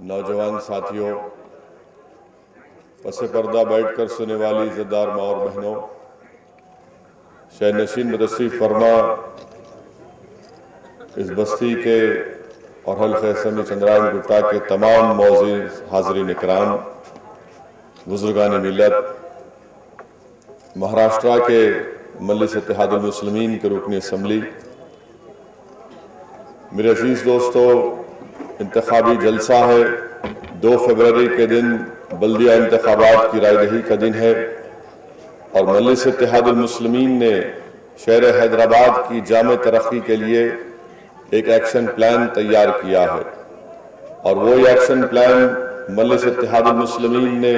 نوجوان ساتھیوں، پس پردہ بیٹھ کر سننے والی عزتدار ماں اور بہنوں، شہر نشین متصریف فرما اس بستی کے اور حلقہ اسمبلی چندرائن گٹا کے تمام معزز حاضرین اکرام، بزرگان ملت، مہاراشٹرا کے مجلس اتحاد المسلمین کے رکن اسمبلی، میرے عزیز دوستو، انتخابی جلسہ ہے۔ 2 فروری کے دن بلدیہ انتخابات کی رائے دہی کا دن ہے اور مجلس اتحاد المسلمین نے شہر حیدرآباد کی جامع ترقی کے لیے ایک ایکشن پلان تیار کیا ہے، اور وہ ایکشن پلان مجلس اتحاد المسلمین نے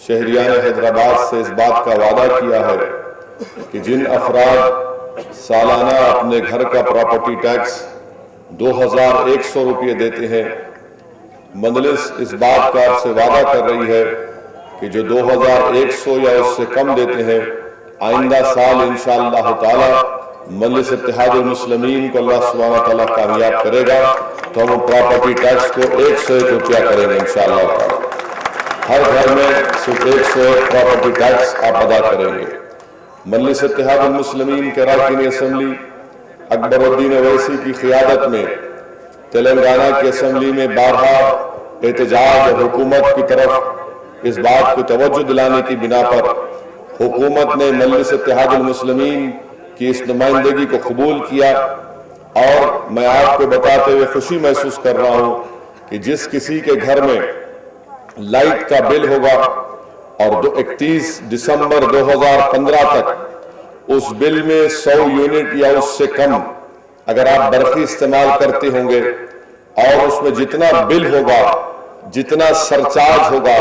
شہریان حیدرآباد سے اس بات کا وعدہ کیا ہے کہ جن افراد سالانہ اپنے گھر کا پراپرٹی ٹیکس 2100 روپے دیتے ہیں، مجلس اس بات کا آپ سے وعدہ کر رہی ہے کہ جو 2100 یا اس سے کم دیتے ہیں، آئندہ سال انشاءاللہ تعالی مجلس اتحاد المسلمین کو اللہ سبحانہ تعالیٰ کامیاب کرے گا تو ہم پراپرٹی ٹیکس کو 101 روپیہ کریں گے انشاءاللہ تعالیٰ۔ ہر گھر میں صرف 101 پراپرٹی ٹیکس آپ ادا کریں گے۔ مجلس اتحاد المسلمین کے راکن اسمبلی اکبر الدین اویسی کی قیادت میں تلنگانہ کی اسمبلی میں بارہا احتجاج اور حکومت کی طرف اس بات کو توجہ دلانے کی بنا پر حکومت نے مجلس اتحاد المسلمین کی اس نمائندگی کو قبول کیا، اور میں آپ کو بتاتے ہوئے خوشی محسوس کر رہا ہوں کہ جس کسی کے گھر میں لائٹ کا بل ہوگا اور 31 دسمبر 2015 تک اس بل میں 100 یونٹ یا اس سے کم اگر آپ برقی استعمال کرتے ہوں گے اور اس میں جتنا بل ہوگا، جتنا سرچارج ہوگا،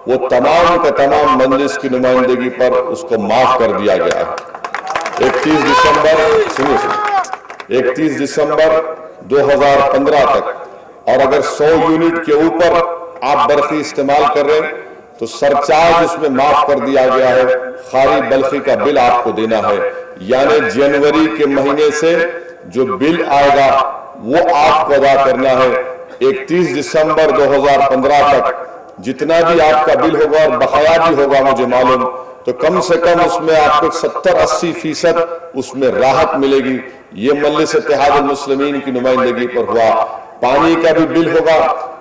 وہ تمام کا تمام مجلس کی نمائندگی پر اس کو معاف کر دیا گیا ہے۔ 31 دسمبر 2015 تک، اور اگر 100 یونٹ کے اوپر آپ برقی استعمال کر رہے ہیں تو سرچارج اس میں معاف کر دیا گیا ہے، خالی برقی کا بل آپ کو دینا ہے، یعنی جنوری کے مہینے سے جو بل آئے گا وہ آپ کو ادا کرنا ہے۔ 31 دسمبر 2015 تک جتنا بھی آپ کا بل ہوگا اور بقایا بھی ہوگا مجھے معلوم، تو کم سے کم اس میں آپ کو 70-80% اس میں راحت ملے گی۔ یہ مجلس اتحاد المسلمین کی نمائندگی پر ہوا۔ پانی کا بھی بل ہوگا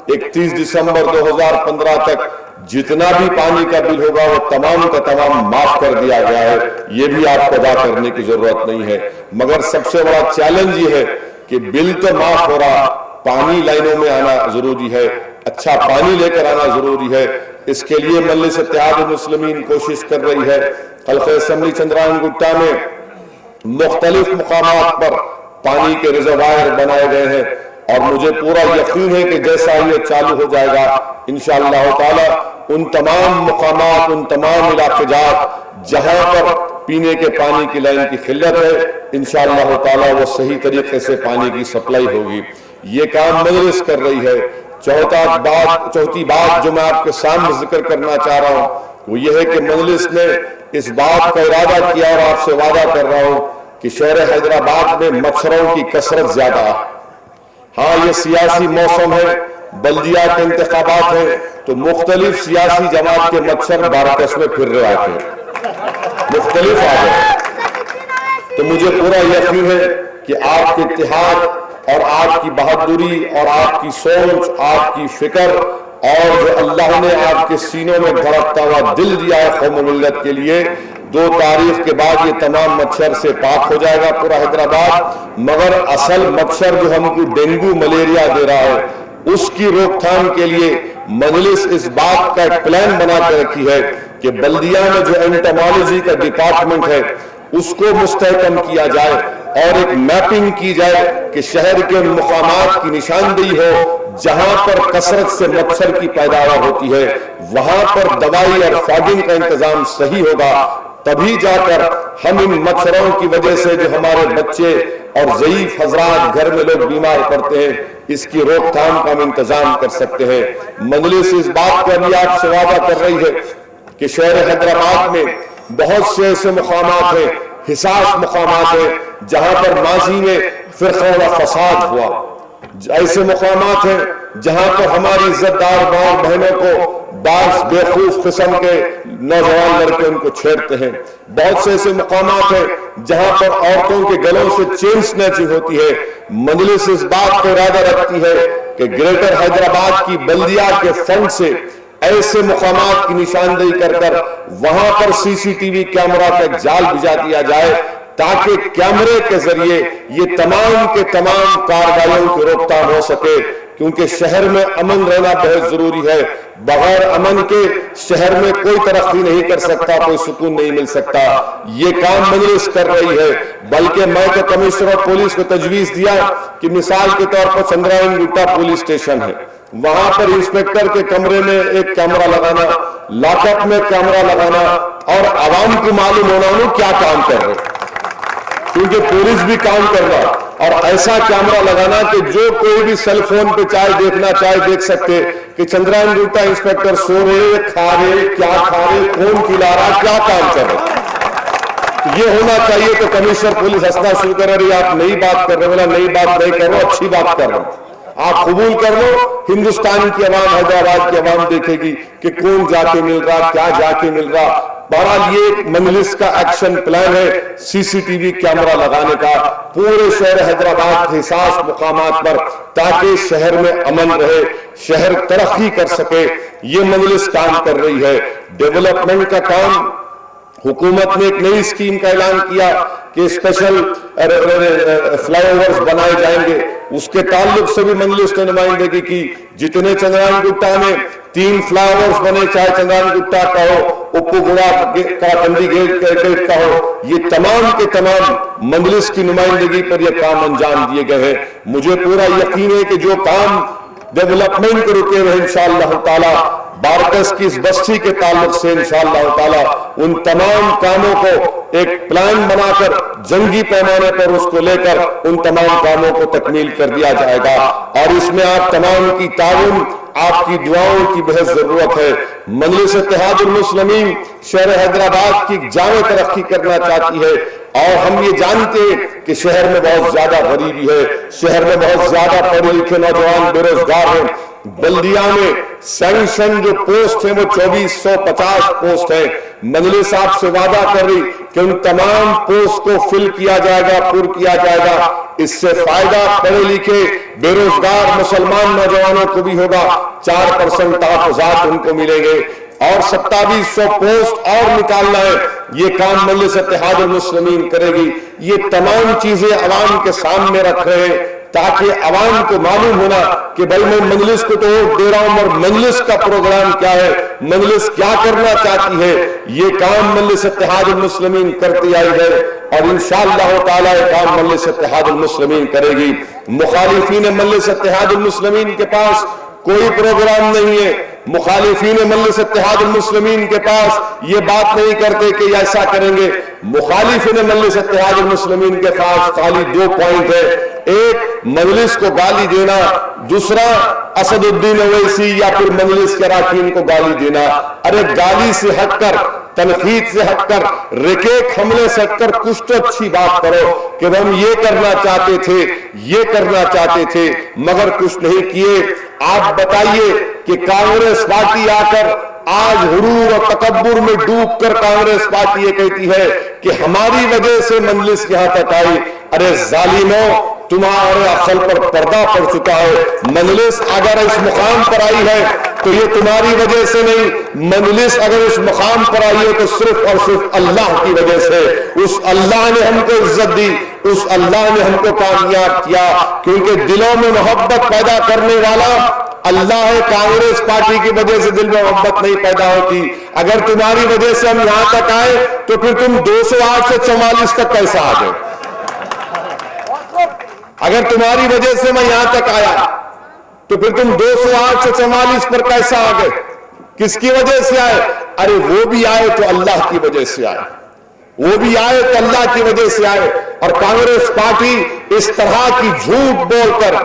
31 دسمبر 2015 تک جتنا بھی پانی کا بل ہوگا وہ تمام کا تمام معاف کر دیا گیا ہے، یہ بھی آپ کو ادا کرنے کی ضرورت نہیں ہے۔ مگر سب سے بڑا چیلنج یہ ہے کہ بل تو معاف ہو رہا، پانی لائنوں میں آنا ضروری ہے، اچھا پانی لے کر آنا ضروری ہے۔ اس کے لیے مجلس اتحاد المسلمین کوشش کر رہی ہے۔ حلقہ اسمبلی چندرائن گٹا میں مختلف مقامات پر پانی کے ریزروائر بنائے گئے ہیں، اور مجھے پورا یقین ہے کہ جیسا یہ چالو ہو جائے گا انشاءاللہ تعالی ان تمام مقامات، ان تمام علاقے جات جہاں پر پینے کے پانی کی لائن کی قلت ہے، انشاءاللہ تعالی وہ صحیح طریقے سے پانی کی سپلائی ہوگی۔ یہ کام مجلس کر رہی ہے۔ چوتھی بات جو میں آپ کے سامنے ذکر کرنا چاہ رہا ہوں وہ یہ ہے کہ مجلس نے اس بات کا ارادہ کیا اور آپ سے وعدہ کر رہا ہوں کہ شہر حیدرآباد میں مچھروں کی کثرت زیادہ ہے۔ ہاں، یہ سیاسی موسم ہے، بلدیہ کے انتخابات ہیں، تو مختلف سیاسی جماعت کے مچھر بارکس میں پھر رہے آتے ہیں، مختلف آ گئے۔ تو مجھے پورا یقین ہے کہ آپ کے اتحاد اور آپ کی بہادری اور آپ کی سوچ، آپ کی فکر، اور جو اللہ نے آپ کے سینوں میں دھڑکتا ہوا دل دیا ہے قوم و ملت کے لیے، 2 تاریخ کے بعد یہ تمام مچھر سے پاک ہو جائے گا پورا حیدرآباد۔ مگر اصل مچھر جو ہم کو ڈینگو ملیریا دے رہا ہے، اس کی روک تھام کے لیے مجلس اس بات کا ایک پلان بنا کے رکھی ہے کہ بلدیہ میں جو انٹمالوجی کا ڈپارٹمنٹ ہے اس کو مستحکم کیا جائے اور ایک میپنگ کی جائے کہ شہر کے مقامات کی نشاندہی ہو جہاں پر کثرت سے مچھر کی پیداوار ہوتی ہے، وہاں پر دوائی اور فاگنگ کا انتظام صحیح ہوگا، تبھی جا کر ہم ان مچھروں کی وجہ سے جو ہمارے بچے اور ضعیف حضرات گھر میں لوگ بیمار پڑتے ہیں اس کی روک تھام کا ہم انتظام کر سکتے ہیں۔ مجلس اس بات کا بھی آپ سے وعدہ کر رہی ہے کہ شہر حیدرآباد میں بہت سے ایسے مقامات ہیں، حساس مقامات ہیں جہاں پر ماضی میں فرقہ و فساد ہوا، ایسے مقامات ہیں جہاں پر ہماری عزت دار ماں بہنوں کو بعض بیوقوف قسم کے نوجوان لڑکے ان کو چھیڑتے ہیں. بہت سے ایسے مقامات ہیں جہاں پر عورتوں کے گلوں سے چین سنیچنگ ہوتی ہے. مجلس اس بات کا ارادہ رکھتی ہے کہ گریٹر حیدرآباد کی بلدیہ کے فنڈ سے ایسے مقامات کی نشاندہی کر کر وہاں پر سی سی ٹی وی کیمرہ کا ایک جال بجھا دیا جائے تاکہ کیمرے کے ذریعے یہ تمام کے تمام کارروائیوں کی روک تھام ہو سکے. کیونکہ شہر میں امن رہنا بہت ضروری ہے. بغیر امن کے شہر میں کوئی ترقی نہیں کر سکتا, کوئی سکون نہیں مل سکتا. یہ کام مجلس کر رہی ہے. بلکہ میں تو کمشنر آف پولیس کو تجویز دیا کہ مثال کے طور پر چندرائن گٹا پولیس اسٹیشن ہے, وہاں پر انسپیکٹر کے کمرے میں ایک کیمرہ لگانا, لاک اپ میں کیمرہ لگانا اور عوام کو معلوم ہونا انہوں کیا کام کر رہے, کیونکہ پولیس بھی کام کر رہا. اور ایسا کیمرہ لگانا کہ جو کوئی بھی سیل فون پہ چاہے دیکھنا چاہے دیکھ سکتے کہ چندرائن گٹا انسپیکٹر سو رہے, کھا رہے, کیا کھا رہے, کون کھلا رہا, کیا کام کر رہے. یہ ہونا چاہیے. تو کمشنر پولیس ہنسنا شروع کر رہی, آپ نئی بات کر رہے ہو. نئی بات نہیں کر رہا ہوں, اچھی بات کر رہا ہوں. آپ قبول کر لو, ہندوستان کی عوام, حیدرآباد کی عوام دیکھے گی کہ کون جا کے مل رہا, کیا جا کے مل رہا. بہرحال یہ ایک مجلس کا ایکشن پلان ہے سی سی ٹی وی کیمرہ لگانے کا پورے شہر حیدرآباد کے حساس مقامات پر, تاکہ شہر میں امن رہے, شہر ترقی کر سکے. یہ مجلس کام کر رہی ہے. ڈیولپمنٹ کا کام, حکومت نے ایک نئی اسکیم کا اعلان کیا کہ اسپیشل فلائی اوورز بنائے جائیں گے. اس کے تعلق سے بھی مجلس نے نمائندگی کی. جتنے چندرائن گٹا میں 3 فلائی اوورز بنے, چاہے چندرائن گٹا کا ہو, اپو گڑا کا, بندی گیٹ کا ہو, یہ تمام کے تمام مجلس کی نمائندگی پر یہ کام انجام دیے گئے ہیں. مجھے پورا یقین ہے کہ جو کام ڈیولپمنٹ کے رکے ہوئے انشاءاللہ تعالی بارکس کی اس بستی کے تعلق سے انشاءاللہ تعالی ان تمام کاموں کو ایک پلان بنا کر جنگی پیمانے پر اس کو لے کر ان تمام کاموں کو تکمیل کر دیا جائے گا. اور اس میں آپ تمام کی تعاون, آپ کی دعاؤں کی بہت ضرورت ہے. مجلس اتحاد المسلمین شہر حیدرآباد کی جامع ترقی کرنا چاہتی ہے. اور ہم یہ جانتے ہیں کہ شہر میں بہت زیادہ غریبی ہے, شہر میں بہت زیادہ پڑھے لکھے نوجوان بے روزگار ہیں. بلدیہ میں سینکشن جو پوسٹ ہیں وہ 2450 پوسٹ ہیں. مجلس آپ سے وعدہ کر رہی کہ ان تمام پوسٹ کو فل کیا جائے گا, پر کیا جائے گا. اس سے فائدہ پڑھے لکھے بے روزگار مسلمان نوجوانوں کو بھی ہوگا. 4% تحفظات ان کو ملیں گے اور 2700 پوسٹ اور نکالنا ہے. یہ کام مجلس اتحاد المسلمین کرے گی. یہ تمام چیزیں عوام کے سامنے رکھ رہے ہیں تاکہ عوام کو معلوم ہونا کہ بھائی میں مجلس کو تو ووٹ دے رہا ہوں, اور مجلس کا پروگرام کیا ہے, مجلس کیا کرنا چاہتی ہے. یہ کام مجلس اتحاد المسلمین کرتی آئی ہے اور انشاءاللہ تعالی یہ کام مجلس اتحاد المسلمین کرے گی. مخالفین مجلس اتحاد المسلمین کے پاس کوئی پروگرام نہیں ہے. مخالفین مجلس اتحاد المسلمین کے پاس یہ بات نہیں کرتے کہ ایسا کریں گے. مخالفین مجلس اتحاد المسلمین کے پاس خالی 2 پوائنٹ ہے. ایک مجلس کو گالی دینا, دوسرا اسد الدین اویسی یا پھر مجلس کے اراکین کو گالی دینا. ارے گالی سے ہٹ کر, تنقید سے ہٹ کر, ریکیٹ حملے سے ہٹ کر کچھ تو اچھی بات کرو کہ ہم یہ کرنا چاہتے تھے, یہ کرنا چاہتے تھے مگر کچھ نہیں کیے. آپ بتائیے کہ کانگریس پارٹی آ کر آج غرور اور تکبر میں ڈوب کر کانگریس پارٹی یہ کہتی ہے کہ ہماری وجہ سے مجلس یہاں تک آئی. ارے ظالموں, تمہارے عقل پر پردہ پڑ چکا ہے. مجلس اگر اس مقام پر آئی ہے تو یہ تمہاری وجہ سے نہیں. مجلس اگر اس مقام پر آئی ہے تو صرف اور صرف اللہ کی وجہ سے. اس اللہ نے ہم کو عزت دی, اس اللہ نے ہم کو کامیاب کیا, کیونکہ دلوں میں محبت پیدا کرنے والا اللہ ہے. کانگریس پارٹی کی وجہ سے دل میں محبت نہیں پیدا ہوتی. اگر تمہاری وجہ سے ہم یہاں تک آئے تو پھر تم 208 سے 44 تک کیسے آ گئے؟ اگر تمہاری وجہ سے میں یہاں تک آیا تو پھر تم 208 سے 44 پر کیسا آ گئے؟ کس کی وجہ سے آئے؟ ارے وہ بھی آئے تو اللہ کی وجہ سے آئے, وہ بھی آئے تو اللہ کی وجہ سے آئے. اور کانگریس پارٹی اس طرح کی جھوٹ بول کر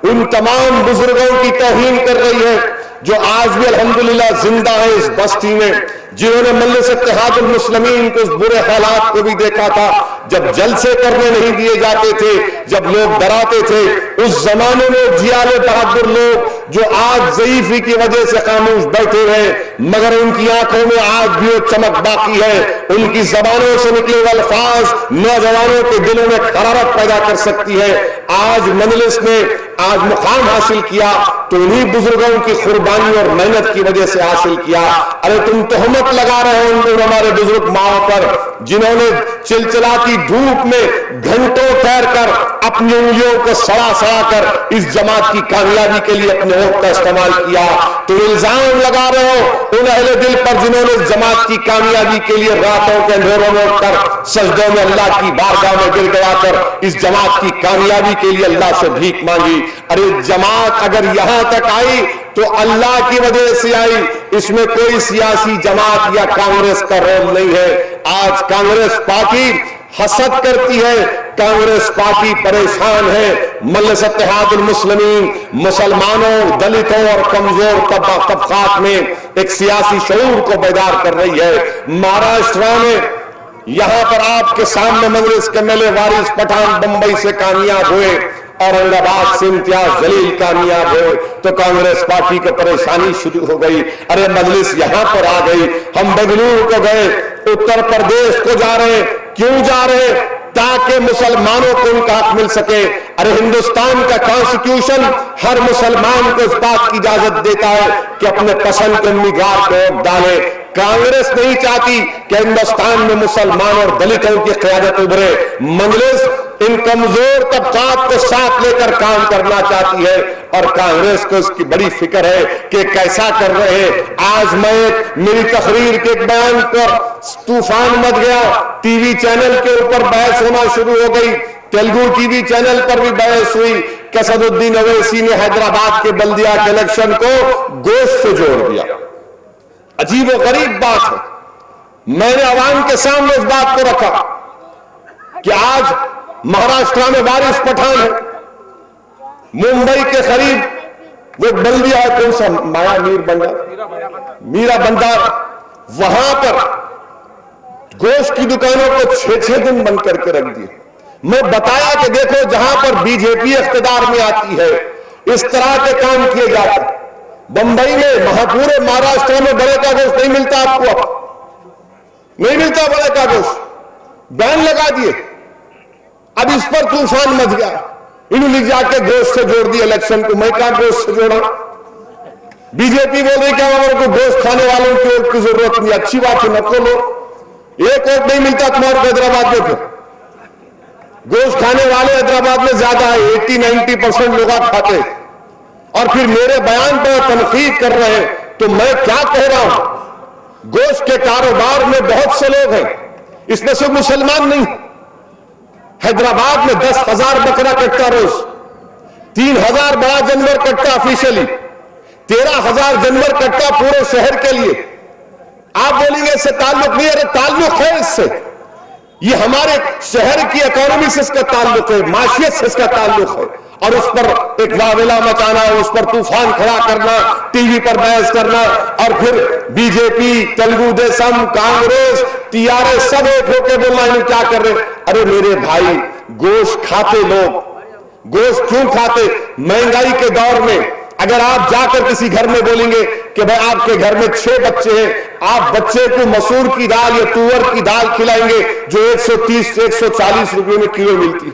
ان تمام بزرگوں کی توہین کر رہی ہے جو آج بھی الحمدللہ زندہ ہے اس بستی میں, جنہوں نے مجلس اتحاد المسلمین کو اس برے حالات کو بھی دیکھا تھا جب جلسے کرنے نہیں دیے جاتے تھے, جب لوگ ڈراتے تھے. اس زمانے میں جھیالے بہادر لوگ جو آج ضعیفی کی وجہ سے خاموش بیٹھے رہے مگر ان کی آنکھوں میں آج بھی وہ چمک باقی ہے، ان کی زبانوں سے نکلے ہوئے الفاظ نوجوانوں کے دلوں میں حرارت پیدا کر سکتی ہے۔ آج مجلس نے آج مقام حاصل کیا تو انہی بزرگوں کی قربانی اور محنت کی وجہ سے حاصل کیا۔ ارے تم تہمت لگا رہے ہو ان ہمارے بزرگ ماؤں پر جنہوں نے چلچلاتی دھوپ میں گھنٹوں ٹھہر کر اپنی انگلیوں کو سڑا سڑا کر اس جماعت کی کامیابی کے لیے اپنے وقت کا استعمال کیا۔ تو الزام لگا رہے ہو ان اہل دل پر جنہوں نے اس جماعت کی کامیابی کے لیے راتوں کے اندھیروں میں اٹھ کر سجدوں میں اللہ کی بارگاہ میں گر گیا کر اس جماعت کی کامیابی کے لیے اللہ سے بھیک مانگی۔ ارے جماعت اگر یہاں تک آئی تو اللہ کی وجہ سے آئی، اس میں کوئی سیاسی جماعت یا کانگریس کا رول نہیں ہے۔ آج کانگریس پارٹی حسد کرتی ہے، کانگریس پارٹی پریشان ہے، مجلس اتحاد المسلمین مسلمانوں، دلتوں اور کمزور طبقات میں ایک سیاسی شعور کو بیدار کر رہی ہے۔ مہاراشٹر میں یہاں پر آپ کے سامنے مجلس کے MLA وارث پٹھان بمبئی سے کامیاب ہوئے، اورنگ آباد سے امتیاز جلیل کامیاب ہوئے تو کانگریس پارٹی کو پریشانی شروع ہو گئی۔ ارے مجلس یہاں پر آ گئی، ہم بنگلورو کو گئے، اتر پردیش کو جا رہے، کیوں جا رہے؟ تاکہ مسلمانوں کو ان کا حق مل سکے۔ ارے ہندوستان کا کانسٹیٹیوشن ہر مسلمان کو اس بات کی اجازت دیتا ہے کہ اپنے پسند کے امیدوار کو ووٹ ڈالے۔ کانگریس نہیں چاہتی کہ ہندوستان میں مسلمان اور دلتوں کی قیادت ابھرے۔ مجلس ان کمزور طبقات کو ساتھ لے کر کام کرنا چاہتی ہے اور کانگریس کو اس کی بڑی فکر ہے کہ کیسا کر رہے ہیں۔ آج میں میری تقریر کے بیان پر طوفان مچ گیا، ٹی وی چینل کے اوپر بحث ہونا شروع ہو گئی، تیلگو ٹی وی چینل پر بھی بحث ہوئی کہ اسد الدین اویسی نے حیدرآباد کے بلدیہ کے الیکشن کو گوشت سے جوڑ دیا۔ عجیب و غریب بات ہے۔ میں نے عوام کے سامنے اس بات کو رکھا کہ آج مہاراشٹر میں وارث پٹھان ہے، ممبئی کے قریب وہ بلدیہ ہے، کون سا میرا بندار، وہاں پر گوشت کی دکانوں کو 6 دن بند کر کے رکھ دیے۔ میں بتایا کہ دیکھو جہاں پر بی جے پی اقتدار میں آتی ہے اس طرح کے کام کیے جاتے ہیں۔ بمبئی میں پورے مہاراشٹر میں بڑے کا گوشت نہیں ملتا، آپ کو نہیں ملتا بڑے کا گوشت، بین لگا دیے۔ اب اس پر طوفان مچ گیا، انہوں نے جا کے گوشت سے جوڑ دیا الیکشن کو۔ میں کہاں گوشت سے جوڑا؟ بی جے پی بول رہی کہ ہمارے کو گوشت کھانے والوں کی ووٹ کی ضرورت نہیں۔ اچھی بات ہے، نہ کھولو، ایک ووٹ نہیں ملتا تمہارے کو حیدرآباد میں۔ پھر گوشت کھانے والے حیدرآباد میں زیادہ ہے، 80-90% لوگ کھاتے، اور پھر میرے بیان پر تنقید کر رہے ہیں۔ تو میں کیا کہہ رہا ہوں، گوشت کے کاروبار میں بہت سے لوگ ہیں، اس میں سے مسلمان نہیں۔ حیدرآباد میں 10,000 بکرا کٹتا روز، 3,000 بڑا جانور کٹتا آفیشلی، 13,000 جانور کٹتا پورے شہر کے لیے۔ آپ بولیں گے اس سے تعلق نہیں ہے، تعلق ہے اس سے، یہ ہمارے شہر کی اکانومی سے اس کا تعلق ہے، معاشیت سے اس کا تعلق ہے، اور اس پر ایک واویلا مچانا، اس پر طوفان کھڑا کرنا، ٹی وی پر بحث کرنا، اور پھر بی جے پی، تیلگو دیسم، کانگریس، TRS سب ایک ہو کے بولنا انہیں کیا کر رہے۔ ارے میرے بھائی، گوشت کھاتے لوگ، گوشت کیوں کھاتے؟ مہنگائی کے دور میں اگر آپ جا کر کسی گھر میں بولیں گے کہ بھائی آپ کے گھر میں 6 بچے ہیں، آپ بچے کو مسور کی دال یا تور کی دال کھلائیں گے جو 130-140 روپے میں کلو ملتی۔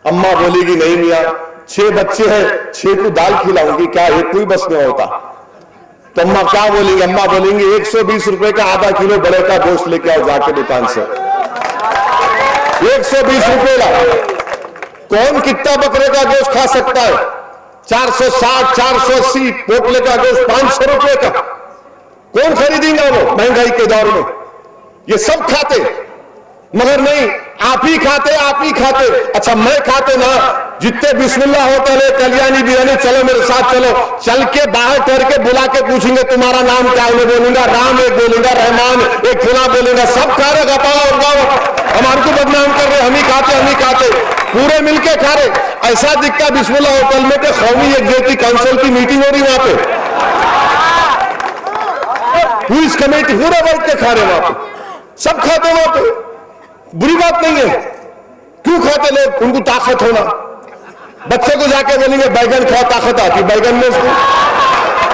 اماں بولے گی نہیں میاں، 6 بچے ہیں، 6 کو دال کھلاؤں گی، کیا ایک کوئی بس نہیں ہوتا؟ تو اماں کیا بولیں گے؟ اماں بولیں گے 120 روپے کا آدھا کلو بڑے کا گوشت لے کے آؤ جا کے دکان سے۔ 120 روپے کا کون کتنا بکرے کا گوشت کھا سکتا ہے؟ 460 480 پوٹلے کا گوشت 500 روپے کا کون خریدیں گا؟ وہ مہنگائی کے دور میں یہ سب کھاتے، مگر نہیں، آپ ہی کھاتے، آپ ہی کھاتے۔ اچھا میں کھاتے نا، جتنے بسم اللہ ہوتا ہے کلیانی بریانی، چلو میرے ساتھ چلو، چل کے باہر ٹھہر کے بلا کے پوچھیں گے تمہارا نام کیا ہے؟ بولوں گا رام، ایک بولوں گا رحمان، ایک فلاں بولوں گا، سب کھا رہے گپا اور گاؤں، ہمارے کو بدنام کر رہے، ہم ہی کھاتے، پورے مل کے کھا رہے۔ ایسا دکھتا بسم اللہ ہوٹل میں کہ قومی یکجہتی کونسل کی میٹنگ ہو رہی وہاں پہ، پولیس کمیٹی پورا بیٹھ کے کھا رہے وہاں پہ، سب کھاتے وہاں پہ، بری بات نہیں ہے۔ کیوں کھاتے لوگ؟ ان کو طاقت ہونا، بچے کو جا کے بولیں گے بیگن کھاؤ طاقت آتی بیگن میں اس کو.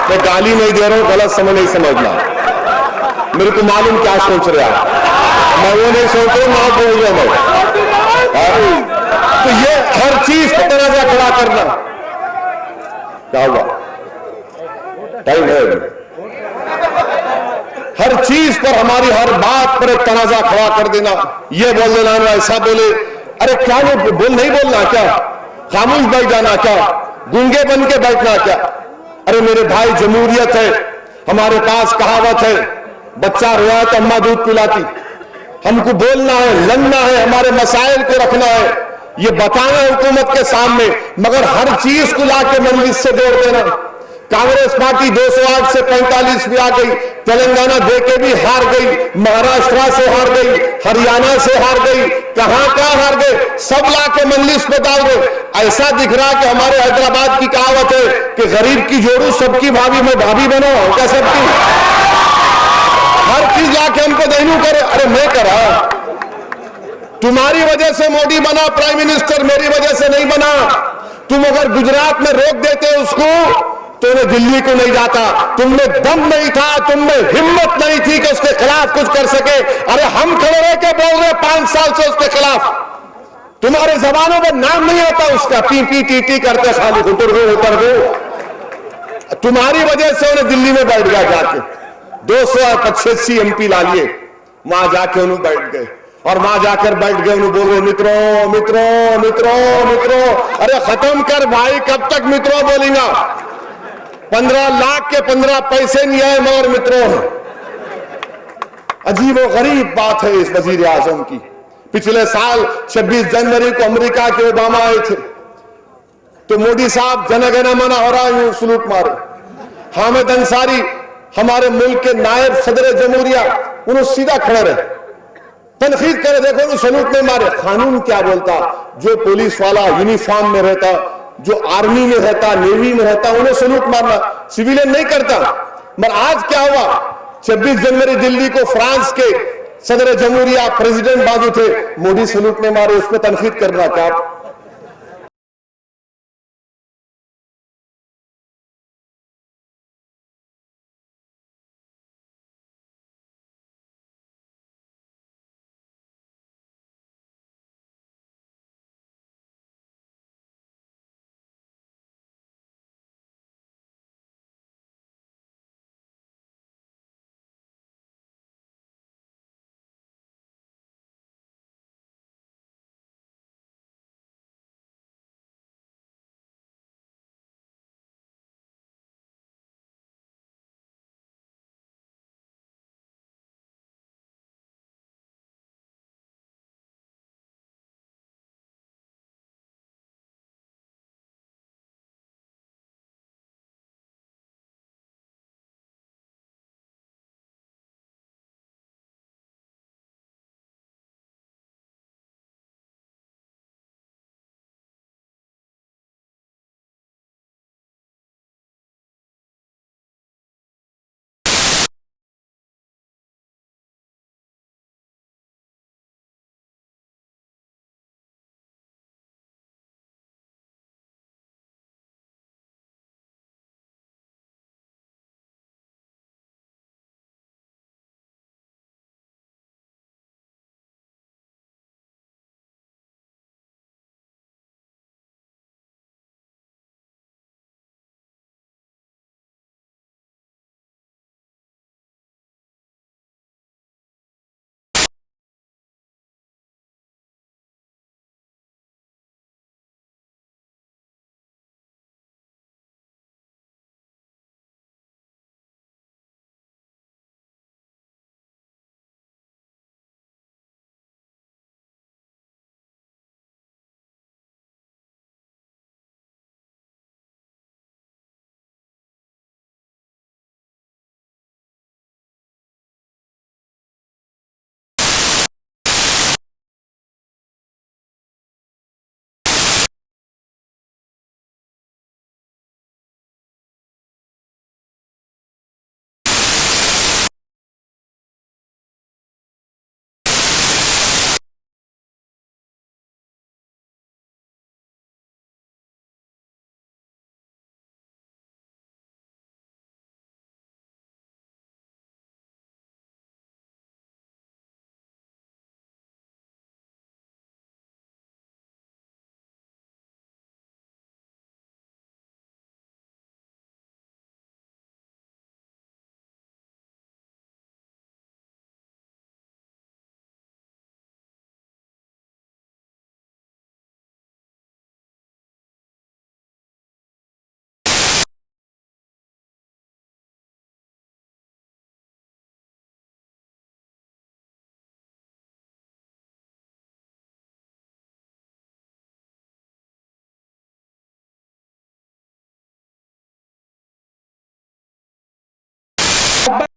میں گالی نہیں دے رہا ہوں, غلط سمجھ نہیں سمجھنا, میرے کو معلوم کیا سوچ رہے آپ, میں وہ نہیں سوچ رہا ہوں, نہ بول رہا میں. تو یہ ہر چیز کو تنازع کھڑا کرنا. کیا ہوا, ٹائم ہے, ہر چیز پر ہماری ہر بات پر ایک تنازع کھڑا کر دینا, یہ بول دینا ایسا بولے, ارے کیا نہیں بولنا کیا, خاموش بیٹھ جانا کیا, گونگے بن کے بیٹھنا کیا. ارے میرے بھائی جمہوریت ہے, ہمارے پاس کہاوت ہے, بچہ رویا تو اماں دودھ پلاتی. ہم کو بولنا ہے, لڑنا ہے, ہمارے مسائل کو رکھنا ہے, یہ بتانا حکومت کے سامنے, مگر ہر چیز کو لا کے مجلس سے جوڑ دینا. کانگریس پارٹی 208 سے 45 بھی آ گئی, تلنگانہ دے کے بھی ہار گئی, مہاراشٹرا سے ہار گئی, ہریانہ سے ہار گئی, کہاں ہار گئے, سب لا کے مجلس پہ ڈال گئے. ایسا دکھ رہا کہ ہمارے حیدرآباد کی کہاوت ہے کہ غریب کی جوڑوں سب کی بھابھی میں بھابھی بناؤں کیا سب کی, ہر چیز لا کے ہم کو دہنو کرے. ارے میں کرا, تمہاری وجہ سے مودی بنا پرائم منسٹر, میری وجہ سے نہیں بنا. تم اگر گجرات میں روک دیتے اس کو تو انہیں دلی کو نہیں جاتا. تم میں دم نہیں تھا, تم میں ہمت نہیں تھی کہ اس کے خلاف کچھ کر سکے. ارے ہم کھڑے رہ کے بول رہے 5 سال سے اس کے خلاف, تمہارے زبانوں میں نام نہیں آتا اس کا, پی پی ٹی ٹی کرتے خالی اتر گئے. تمہاری وجہ سے انہیں دلی میں بیٹھ گیا جا کے, 285 MP لا لیے, وہاں جا کے انہوں بیٹھ گئے, اور وہاں جا کر بیٹھ گئے, انہوں بول رہے متروں متروں متروں متروں. ارے ختم کر بھائی, کب تک متروں بولیں گا, 15 لاکھ کے 15 پیسے نہیں آئے مگر متروں ہیں. عجیب و غریب بات ہے اس وزیر اعظم کی. پچھلے سال 26 جنوری کو امریکہ کے اوباما آئے تھے, تو مودی صاحب جن گن من ہو رہا ہے سلوٹ مارے. حامد انصاری ہمارے ملک کے نائب صدر جمہوریہ, انہوں سیدھا کھڑے رہے, تنقید کرے, دیکھو انہوں سلوٹ نہیں مارے. قانون کیا بولتا, جو پولیس والا یونیفارم میں رہتا, جو آرمی میں رہتا, نیوی میں رہتا, انہیں سلوٹ مارنا, سویلین نہیں کرتا. مگر آج کیا ہوا, 26 جنوری دلی کو فرانس کے صدر جمہوریہ پریزیڈنٹ بازو تھے, مودی سلوٹ نہیں مارے, اس پہ تنقید کرنا کیا. آپ